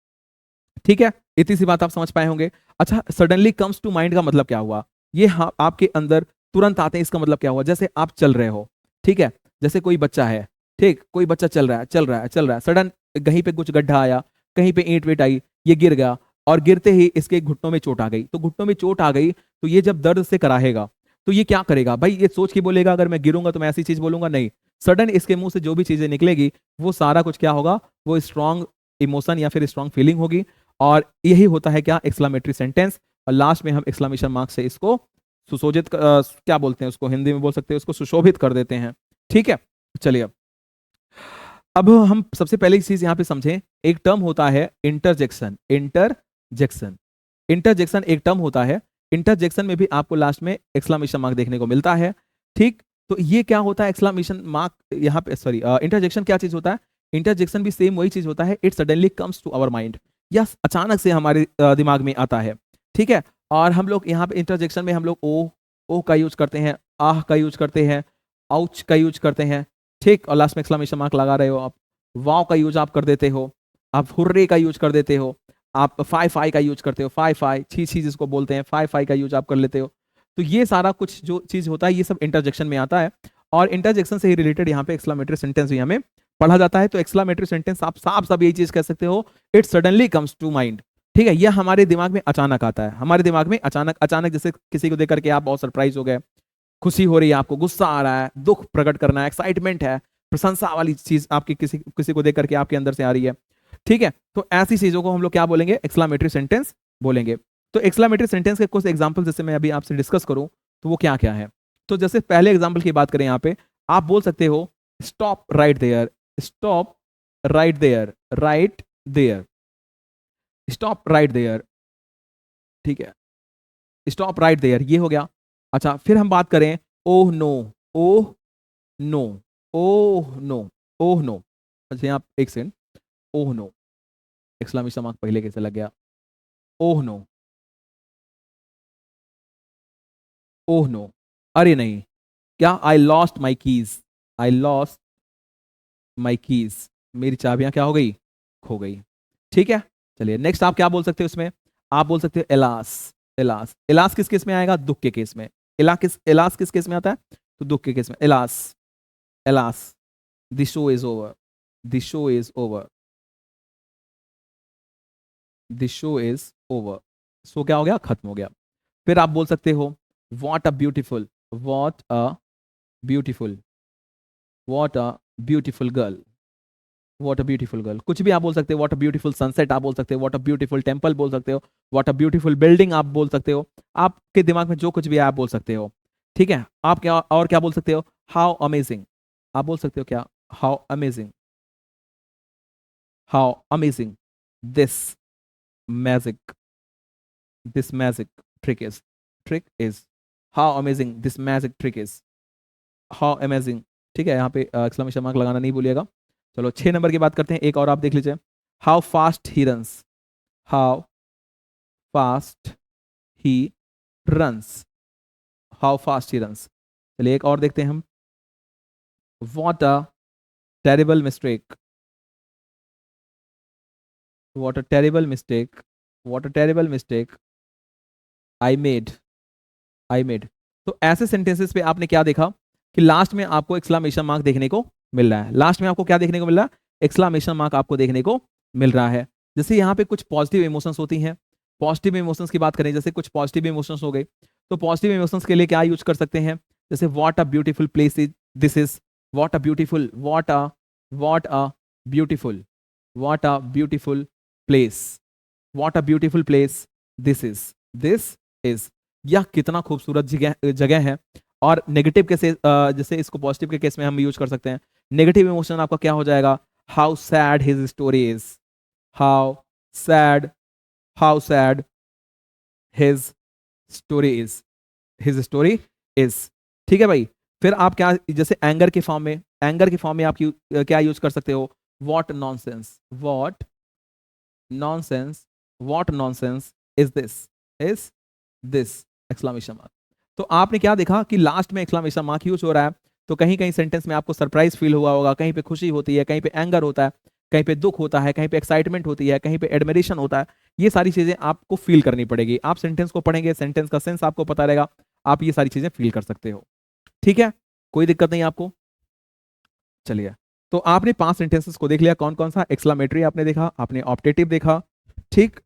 ठीक है। इतनी सी बात आप समझ पाए होंगे। अच्छा, सडनली कम्स टू माइंड का मतलब क्या हुआ, ये आपके अंदर तुरंत आते हैं, इसका मतलब क्या हुआ, जैसे आप चल रहे हो, ठीक है, जैसे कोई बच्चा है, ठीक, कोई बच्चा चल रहा है, सडन कहीं पे कुछ गड्ढा आया, कहीं पे ईंट वेट आई, ये गिर गया, और गिरते ही इसके घुटनों में चोट आ गई, तो घुटनों में चोट आ गई तो ये जब दर्द से कराहेगा तो ये क्या करेगा भाई, ये सोच के बोलेगा अगर मैं गिरूंगा तो मैं ऐसी चीज बोलूंगा, नहीं, सडन इसके मुंह से जो भी चीजें निकलेगी वो सारा कुछ क्या होगा, वो स्ट्रॉन्ग इमोशन या फिर स्ट्रॉन्ग फीलिंग होगी। और यही होता है क्या, एक्सक्लामेटरी सेंटेंस। और लास्ट में हम एक्सक्लामेशन मार्क से इसको सुशोभित क्या बोलते हैं उसको, हिंदी में बोल सकते हैं उसको, सुशोभित कर देते हैं, ठीक है। चलिए अब हम सबसे पहले चीज यहाँ पे समझें, एक टर्म होता है इंटरजेक्शन, इंटरजेक्शन, इंटरजेक्शन एक टर्म होता है, इंटरजेक्शन में भी आपको लास्ट में एक्सक्लामेशन मार्क देखने को मिलता है, ठीक। तो ये क्या होता है एक्सक्लामेशन मार्क यहाँ पे, सॉरी, इंटरजेक्शन क्या चीज होता है, इंटरजेक्शन भी सेम वही चीज होता है, it suddenly comes to our mind, या अचानक से हमारे दिमाग में आता है, ठीक है। और हम लोग यहाँ पे इंटरजेक्शन में हम लोग ओ का यूज करते हैं, आह का यूज करते हैं, आउच का यूज करते हैं, ठीक, और लास्ट में एक्सक्लामेशन मार्क लगा रहे हो आप, वाव का यूज आप कर देते हो, आप हुर्रे का यूज कर देते हो, आप फाई फाई का यूज करते हो, फाई फाई छी छी जिसको बोलते हैं, फाई फाई का यूज आप कर लेते हो। तो ये सारा कुछ जो चीज होता है ये सब इंटरजेक्शन में आता है, और इंटरजेक्शन से ही रिलेटेड यहाँ पे एक्सक्लामेटरी सेंटेंस भी हमें पढ़ा जाता है। तो एक्सक्लामेटरी सेंटेंस आप साफ साफ यही चीज कह सकते हो, it suddenly comes to mind, ठीक है, यह हमारे दिमाग में अचानक आता है, हमारे दिमाग में अचानक अचानक, जैसे किसी को देख करके आप बहुत सरप्राइज हो गए, खुशी हो रही है आपको, गुस्सा आ रहा है, दुख प्रकट करना है, एक्साइटमेंट है, प्रशंसा वाली चीज आपकी किसी किसी को देख करके आपके अंदर से आ रही है, ठीक है। तो ऐसी चीजों को हम लोग क्या बोलेंगे, एक्सक्लामेटरी सेंटेंस बोलेंगे। तो एक्सक्लामेटरी सेंटेंस के कुछ एग्जांपल जैसे मैं अभी आपसे डिस्कस करूं तो वो क्या क्या है, तो जैसे पहले एग्जांपल की बात करें यहाँ पे, आप बोल सकते हो stop right there, stop right there, right there, stop right there, ठीक है, स्टॉप राइट देयर, ये हो गया। अच्छा, फिर हम बात करें oh no, oh no, oh no, oh no, अच्छा यहाँ एक second, oh no, exclamation mark पहले कैसे लग गया, ओह नो, ओह नो, अरे नहीं, क्या, I lost my keys, I lost my keys, मेरी चाबियां क्या हो गई, खो गई, ठीक है। चलिए नेक्स्ट आप क्या बोल सकते हो इसमें, आप बोल सकते हो एलास, एलास, एलास किस केस में आएगा, दुख के केस में, एलास किस केस में आता है, तो दुख के केस में, alas, alas, the show is over, the show is over, the show is over, so क्या हो गया, खत्म हो गया। फिर आप बोल सकते हो what a beautiful, what a beautiful, what a beautiful girl, what a beautiful girl, कुछ भी आप बोल सकते हो, वॉट अ ब्यूटीफुल सनसेट आप बोल सकते हो, वॉट अ ब्यूटीफुल टेम्पल बोल सकते हो, वॉट अ ब्यूटीफुल बिल्डिंग आप बोल सकते हो, आपके दिमाग में जो कुछ भी है आप बोल सकते हो, ठीक है, आप क्या और क्या बोल सकते हो? हाउ अमेजिंग, आप बोल सकते हो क्या? How amazing, how amazing this magic, this magic trick is, how amazing this magic trick is, how amazing. ठीक है, यहाँ पे एक्सक्लेमेशन मार्क लगाना नहीं भूलिएगा। चलो 6 नंबर की बात करते हैं, एक और आप देख लीजिए। How fast he runs, how fast he runs, how fast he runs. चलिए एक और देखते हैं हम। What a terrible mistake, what a terrible mistake, what a terrible mistake I made, I made. तो ऐसे सेंटेंसेस पे आपने क्या देखा कि लास्ट में आपको एक्सक्लेमेशन मार्क देखने को मिल रहा है। लास्ट में आपको क्या देखने को मिल रहा है? एक्सक्लेमेशन मार्क आपको देखने को मिल रहा है। जैसे यहाँ पे कुछ पॉजिटिव इमोशंस होती हैं, पॉजिटिव इमोशंस की बात करें, जैसे कुछ पॉजिटिव इमोशंस हो गए, तो पॉजिटिव इमोशंस के लिए क्या यूज कर सकते हैं? जैसे what a beautiful place is this is, what a beautiful, what a beautiful, what a beautiful place, what a beautiful place this is. यह कितना खूबसूरत जगह जगह है। और नेगेटिव के से जैसे इसको पॉजिटिव के केस में हम यूज कर सकते हैं। नेगेटिव इमोशन आपका क्या हो जाएगा? How sad his story is, how sad, how sad his story is, his story is. ठीक है भाई। फिर आप क्या, जैसे एंगर के फॉर्म में, एंगर के फॉर्म में आप क्या यूज कर सकते हो? What nonsense, what nonsense, what nonsense is this exclamation mark. तो आपने क्या देखा कि लास्ट में एक्सक्लेमेशन मार्क यूज हो रहा है। तो कहीं कहीं सेंटेंस में आपको सरप्राइज फील हुआ होगा, कहीं पे खुशी होती है, कहीं पे एंगर होता है, कहीं पे दुख होता है, कहीं पे एक्साइटमेंट होती है, कहीं पे एडमिरेशन होता है। ये सारी चीजें आपको फील करनी पड़ेगी। आप सेंटेंस को पढ़ेंगे, सेंटेंस का सेंस आपको पता रहेगा, आप ये सारी चीजें फील कर सकते हो। ठीक है, कोई दिक्कत नहीं आपको। चलिए, तो आपने 5 सेंटेंसेस को देख लिया। कौन कौन सा? एक्सक्लेमेटरी आपने देखा, आपने ऑप्टेटिव देखा। ठीक,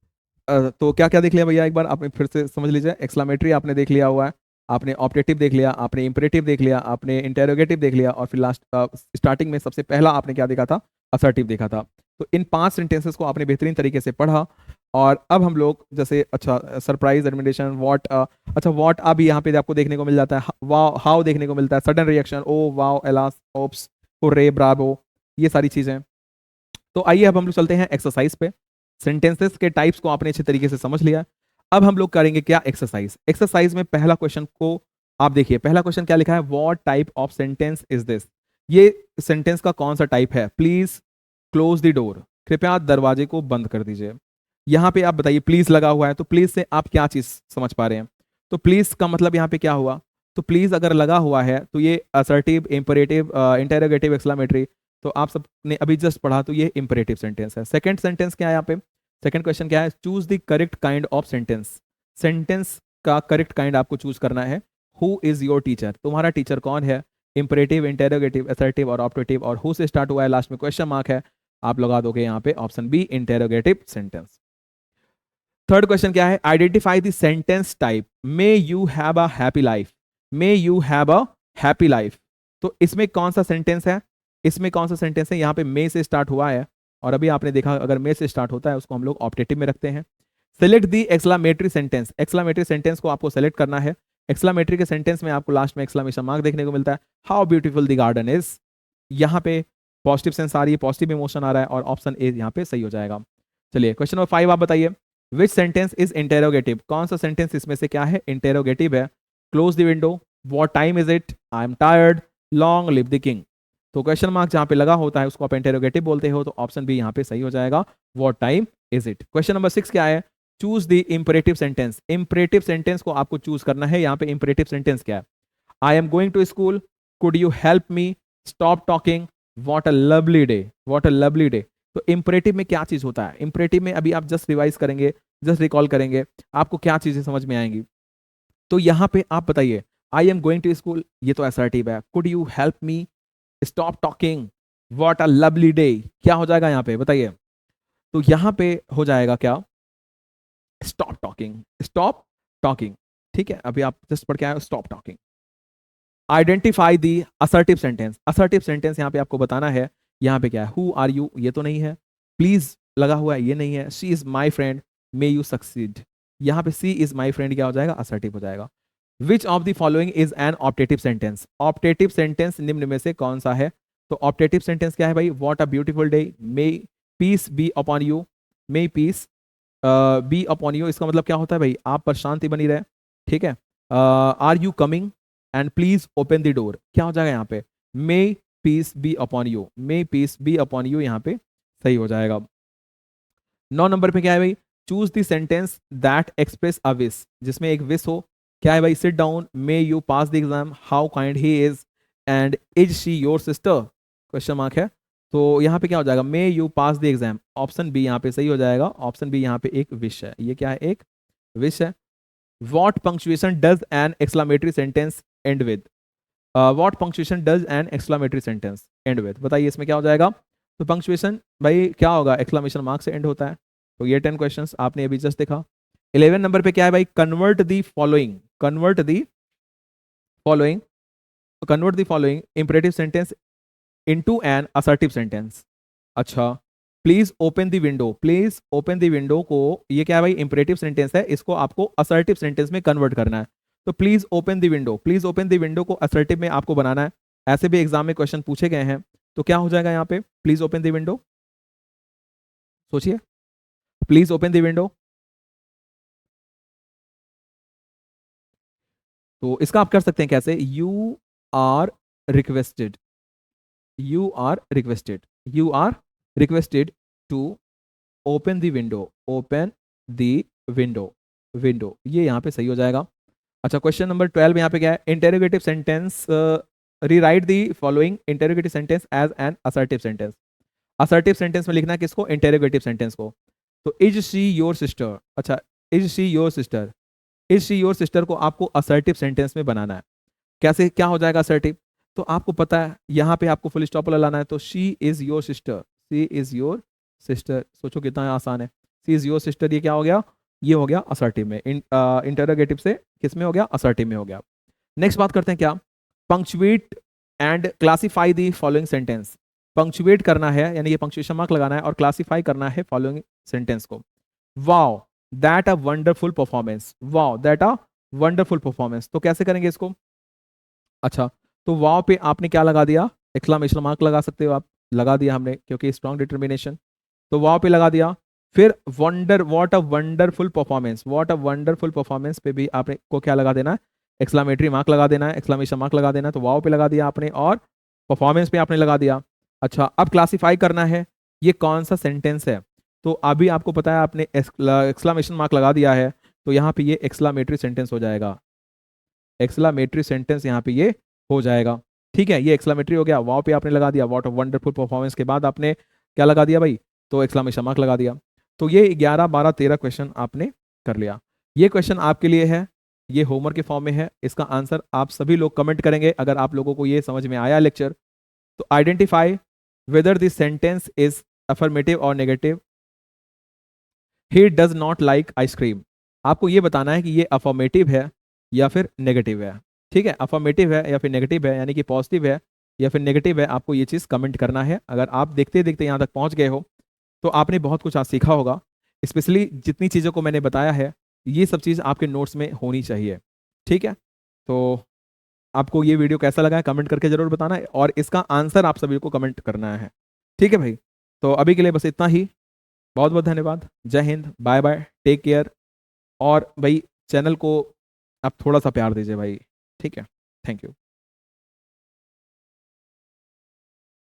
तो क्या क्या देख लिया भैया? एक बार आपने फिर से समझ लीजिए। एक्सक्लेमेटरी आपने देख लिया हुआ है, आपने ऑप्टेटिव देख लिया, आपने इंपरेटिव देख लिया, आपने इंटेरोगेटिव देख लिया, और फिर लास्ट स्टार्टिंग में सबसे पहला आपने क्या देखा था? असर्टिव देखा था। तो इन 5 सेंटेंसेस को आपने बेहतरीन तरीके से पढ़ा। और अब हम लोग जैसे, अच्छा, सरप्राइज, एडमिरेशन, व्हाट, अच्छा व्हाट अभी यहाँ पे आपको देखने को मिल जाता है, वाओ, हाउ देखने को मिलता है, sudden reaction, oh wow, alas, oops, hurray, bravo, ये सारी चीजें। तो आइए अब हम लोग चलते हैं एक्सरसाइज पे। सेंटेंसेस के टाइप्स को आपने अच्छे तरीके से समझ लिया। अब हम लोग करेंगे क्या? एक्सरसाइज। एक्सरसाइज में पहला क्वेश्चन को आप देखिए। पहला क्वेश्चन क्या लिखा है? What type of sentence is this? ये सेंटेंस का कौन सा टाइप है? प्लीज क्लोज द डोर, कृपया दरवाजे को बंद कर दीजिए। यहां पे आप बताइए, प्लीज लगा हुआ है, तो प्लीज से आप क्या चीज समझ पा रहे हैं? तो प्लीज का मतलब यहां पे क्या हुआ? तो प्लीज अगर लगा हुआ है तो ये असर्टिव, इंपरेटिव, इंटेरोगेटिव, एक्सक्लेमेटरी। तो आप सबने अभी जस्ट पढ़ा, तो ये इंपरेटिव सेंटेंस है। सेकंड सेंटेंस क्या है यहाँ पे? सेकंड क्वेश्चन क्या है? Choose the correct kind of sentence. Sentence का करेक्ट काइंड आपको चूज करना है। Who is your teacher? तुम्हारा टीचर कौन है? इंपरेटिव, इंटेरोगेटिव, असर्टिव और ऑप्टेटिव, और हु से स्टार्ट हुआ है, लास्ट में क्वेश्चन मार्क है। आप लगा दोगे यहाँ पे option B, interrogative sentence. Third question क्या है? Identify the sentence type. May you have a happy life, may you have a happy life. तो इसमें कौन सा सेंटेंस है? इसमें कौन सा सेंटेंस है? यहाँ पे मे से स्टार्ट हुआ है, और अभी आपने देखा अगर मे से स्टार्ट होता है उसको हम लोग ऑप्टेटिव में रखते हैं। सेलेक्ट दी एक्सक्लेमेटरी सेंटेंस। एक्सक्लेमेटरी सेंटेंस को आपको सेलेक्ट करना है। एक्सक्लेमेटरी के सेंटेंस में आपको लास्ट में एक्सक्लेमेशन मार्क देखने को मिलता है। How beautiful the garden is. यहाँ पे पॉजिटिव सेंस आ रही है, पॉजिटिव इमोशन आ रहा है, और ऑप्शन ए यहाँ पे सही हो जाएगा। चलिए क्वेश्चन नंबर 5 आप बताइए। विच सेंटेंस इज इंटेरोगेटिव? कौन सा सेंटेंस इसमें से क्या है? इंटेरोगेटिव है। Close the window, what time is it, I am tired, long live the king. तो क्वेश्चन मार्क जहां पे लगा होता है उसको आप इंटेरोगेटिव बोलते हो, तो ऑप्शन बी यहाँ पे सही हो जाएगा, what time is it. Question number 6 क्या है? Choose the imperative sentence. Imperative sentence को आपको चूज करना है। यहाँ पे इंपरेटिव सेंटेंस क्या है? I am going to school, could you help me, stop talking, what a lovely day, what a lovely day. तो इंपरेटिव में क्या चीज होता है? इंपरेटिव में अभी आप जस्ट रिवाइज करेंगे, जस्ट रिकॉल करेंगे, आपको क्या चीजें समझ में आएंगी। तो यहां पे आप बताइए, I am going to school, ये तो असर्टिव है। Could you help me, stop talking, what a lovely day, क्या हो जाएगा यहाँ पे बताइए? तो यहां पे हो जाएगा क्या? Stop talking, stop talking. ठीक है, अभी आप जस्ट पढ़ के आए, stop talking. Identify the assertive sentence. Assertive sentence यहाँ पे आपको बताना है। यहाँ पे क्या है? हु आर यू, ये तो नहीं है। प्लीज लगा हुआ है, ये नहीं है। She is my friend, may you succeed. यहाँ पे सी इज माई फ्रेंड क्या हो जाएगा? असर्टिव हो जाएगा। Which of the following is an optative sentence, optative sentence निम्न में से कौन सा है? तो ऑप्टेटिव सेंटेंस क्या है भाई? What a beautiful day, may peace be upon you, may peace be upon you, इसका मतलब क्या होता है भाई? आप पर शांति बनी रहे, ठीक है। Are you coming and please open the door, क्या हो जाएगा यहाँ पे? May peace be upon you, may peace be upon you यहाँ पे सही हो जाएगा। 9 नंबर पे क्या है भाई? Choose the sentence that express a wish, जिसमें एक विश हो। क्या है भाई? Sit down, may you pass the exam, how kind he is, and is she your sister, question mark है। तो यहाँ पे क्या हो जाएगा? May you pass the exam, option B यहाँ पे सही हो जाएगा। ऑप्शन बी यहाँ पे एक विश है, ये क्या है? एक विश है। What punctuation does N exclamatory sentence and with, what punctuation does N exclamatory sentence and with, बताइए इसमें क्या हो जाएगा? तो पंक्चुएशन भाई क्या होगा? एक्सक्लामेशन मार्क से एंड होता है। तो ये 10 क्वेश्चंस आपने अभी जस्ट देखा। 11 नंबर पे क्या है भाई? Convert the following, convert the following, convert the following imperative sentence into an assertive sentence. अच्छा, please open the window, please open the window को, ये क्या है भाई? इंपरेटिव सेंटेंस है, इसको आपको असर्टिव सेंटेंस में कन्वर्ट करना है। तो please open the window, please open the window को असर्टिव में आपको बनाना है। ऐसे भी एग्जाम में क्वेश्चन पूछे गए हैं। तो क्या हो जाएगा यहाँ पे? प्लीज ओपन द विंडो, सोचिए, प्लीज ओपन द विंडो। तो इसका आप कर सकते हैं कैसे? You are requested, you are requested, you are requested to open the window, open the window, window, ये यहाँ पे सही हो जाएगा। अच्छा, क्वेश्चन नंबर 12 यहाँ पे क्या है? Interrogative sentence, rewrite the following interrogative sentence as an assertive sentence. Assertive sentence में लिखना है किसको? इंटेरोगेटिव सेंटेंस को। तो इज शी योर सिस्टर, अच्छा, is she your sister, is she your sister को आपको असर्टिव सेंटेंस में बनाना है। कैसे, क्या हो जाएगा असर्टिव? तो आपको पता है यहाँ पे आपको फुल स्टॉप लगाना है। तो she is your sister, she is your sister, सोचो कितना आसान है। शी इज योर सिस्टर, ये क्या हो गया? ये हो गया असर्टिव में। इंटरोगेटिव से किस में हो गया? असर्टिव में हो गया। नेक्स्ट बात करते हैं क्या? Punctuate and classify the following sentence. Punctuate करना है, यानी ये पंक्चुएशन मार्क लगाना है, और क्लासिफाई करना है फॉलोइंग सेंटेंस को। Wow that a wonderful performance, wow that a wonderful performance, तो कैसे करेंगे इसको? अच्छा, तो वाओ पे आपने क्या लगा दिया? एक्सक्लामेशन मार्क लगा सकते हो आप, लगा दिया हमने क्योंकि स्ट्रॉन्ग डिटर्मिनेशन। तो वाओ पे लगा दिया। फिर wonder, what a wonderful performance, what a wonderful performance पे भी आपने को क्या लगा देना है? एक्सक्लामेटरी मार्क लगा देना है, एक्सक्लामेशन मार्क लगा देना है। तो वाओ पे लगा दिया आपने, और परफॉर्मेंस पे आपने लगा दिया। अच्छा, अब क्लासिफाई करना है ये कौन सा सेंटेंस है। तो अभी आपको पता है आपने एक्सक्लामेशन मार्क लगा दिया है, तो यहाँ पे ये एक्सक्लामेटरी सेंटेंस हो जाएगा, एक्सक्लामेटरी सेंटेंस यहाँ पे ये हो जाएगा। ठीक है, ये एक्सक्लामेटरी हो गया। वाओ पे आपने लगा दिया, व्हाट अ वंडरफुल परफॉर्मेंस के बाद आपने क्या लगा दिया भाई? तो एक्सक्लामेशन मार्क लगा दिया। तो ये 11 12 13 क्वेश्चन आपने कर लिया। ये क्वेश्चन आपके लिए है, ये होमवर्क के फॉर्म में है। इसका आंसर आप सभी लोग कमेंट करेंगे अगर आप लोगों को ये समझ में आया लेक्चर। तो identify whether this sentence is affirmative और negative. He does not like ice cream, आपको ये बताना है कि ये अफर्मेटिव है या फिर नेगेटिव है। ठीक है, अफर्मेटिव है या फिर नेगेटिव है, यानी कि पॉजिटिव है या फिर नेगेटिव है, आपको ये चीज़ कमेंट करना है। अगर आप देखते देखते यहाँ तक पहुँच गए हो तो आपने बहुत कुछ आज सीखा होगा। स्पेशली जितनी चीज़ों को मैंने बताया है, ये सब चीज़ आपके नोट्स में होनी चाहिए। ठीक है, तो आपको ये वीडियो कैसा लगा है कमेंट करके जरूर बताना है, और इसका आंसर आप सभी को कमेंट करना है। ठीक है भाई, तो अभी के लिए बस इतना ही। बहुत बहुत धन्यवाद, जय Hind, bye bye, take care. और भाई चैनल को आप थोड़ा सा प्यार दीजिए भाई, ठीक है, थैंक यू।